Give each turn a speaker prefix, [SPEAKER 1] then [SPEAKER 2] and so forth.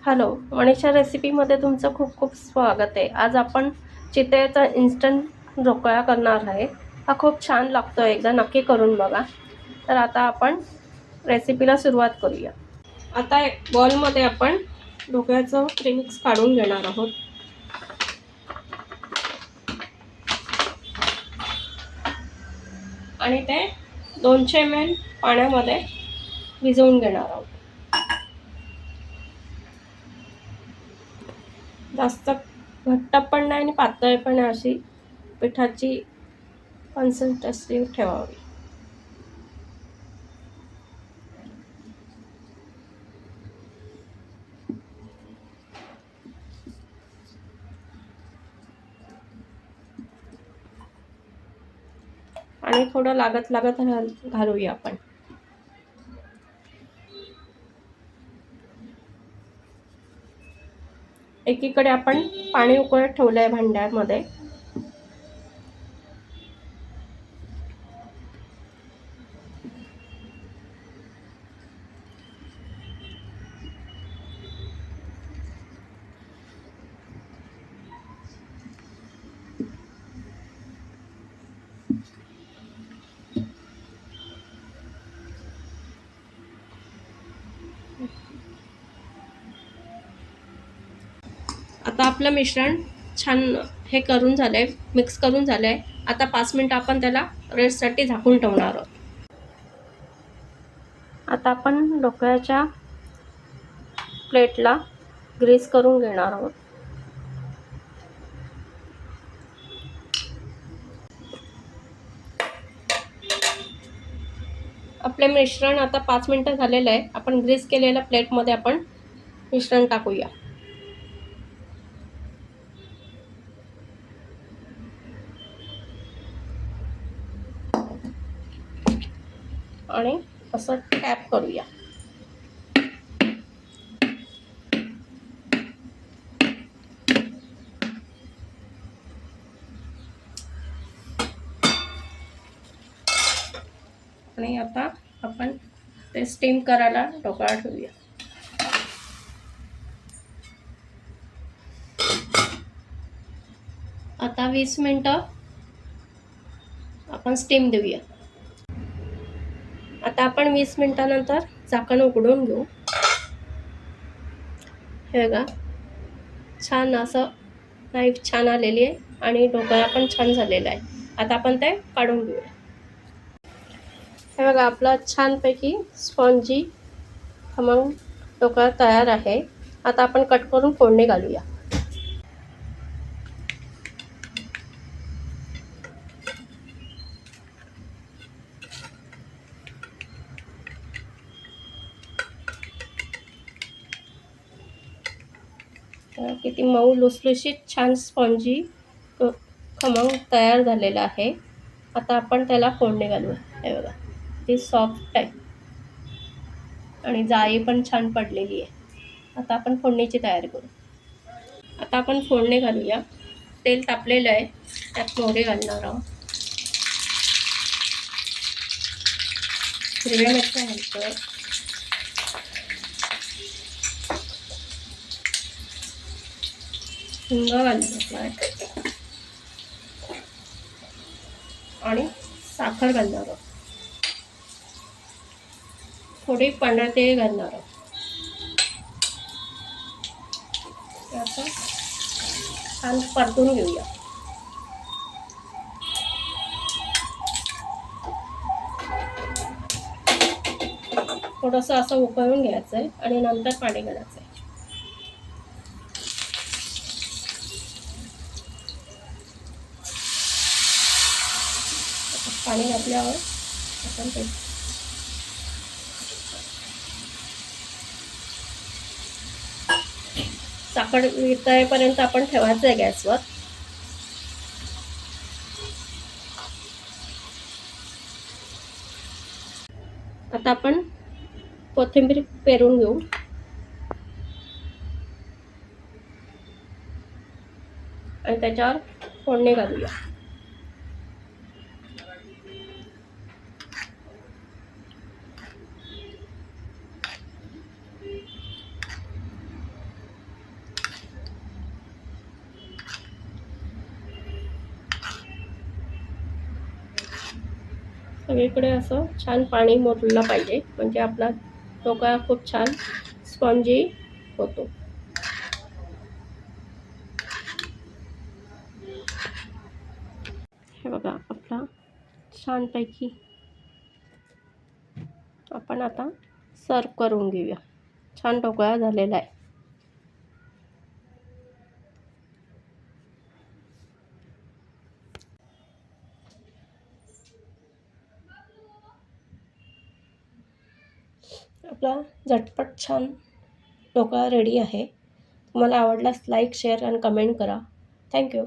[SPEAKER 1] Hello, Manisha रेसिपीमध्ये तुमचं खूप खूप स्वागत आहे. आज आपण चितळेचा इन्स्टंट ढोकळा करणार आहे. हा खूप छान लागतो, एकदा नक्की करून बघा. तर आता आपण रेसिपीला सुरुवात करूया. आता एक बॉलमध्ये आपण ढोकळ्याचं प्रीमिक्स काढून घेणार आहोत. आणि ते 200 ml पाण्यामध्ये भिजवून घेणार आहोत. जास्त घट्ट पण नाही आणि पातळ पण नाही, अशी पिठाची कन्सिस्टन्सी ठेवावी. आणि थोडं लागत लागत घालूया आपण. एकीकडे आपण पाणी उकळत ठेवलंय भांड्यामध्ये. आता आपलं मिश्रण छान हे करून झालंय, मिक्स करून झालंय. आता 5 मिनिटं आपण त्याला रेस्टसाठी झाकून ठेवणार आहोत. आता आपण ढोकळ्याच्या प्लेटला ग्रीस करून घेणार आहोत. आपले मिश्रण आता 5 मिनिटं झालेलं आहे. आपण ग्रीस केलेल्या प्लेटमध्ये आपण मिश्रण टाकूया. आणि असं टॅप करूया. आणि आता आपण ते स्टीम करायला ढोकळा ठेवूया. आता 20 मिनिटं आपण स्टीम देऊया. आता आपण 20 मिनिटानंतर झाकण उघडून घेऊ. हे बघा, छान असं नाईफ छान आलेली आहे आणि ढोकळा पण छान झालेला आहे. आता आपण ते काढून घेऊया. हे बघा, आपला छानपैकी स्पॉन्जी खमंग ढोकळा तयार आहे. आता आपण कट करून फोडणी घालूया. किती मऊ लुसलुशीत छान स्पॉन्जी खमंग तयार झालेला आहे. आता आपण त्याला फोडणी घालूया. हे बघा, ती सॉफ्ट आहे आणि जाळी पण छान पडलेली आहे. आता आपण फोडणीची तयारी करू. आता आपण फोडणी घालूया. तेल तापलेलं आहे, त्यात मोहरी घालणार आहोत. हिरव्या मिरच्या घालतोय. हिंग घालणार आणि साखर घालणार आहोत. थोडी पांढरा तेल घालणार आहोत. आता छान परतून घेऊया. थोडंसं असं उकळून घ्यायचं आहे आणि नंतर पाणी घालायचं आहे. पाणी घातल्यावर आपण ते साखर वितळेपर्यंत आपण ठेवायचं आहे गॅसवर. आता आपण कोथिंबीर पेरून घेऊ. आणि त्याच्यावर फोडणी घालूया. सगळीकडे असं छान पाणी मुरलं पाहिजे, म्हणजे आपला ढोकळा खूप छान स्पॉन्जी होतो. हे बघा आपला छानपैकी आपण आता सर्व करून घेऊया. छान ढोकळा झालेला आहे. आपला झटपट छान ढोकळा रेडी आहे. तुम्हाला आवडल्यास लाईक, शेअर आणि कमेंट करा. थँक्यू.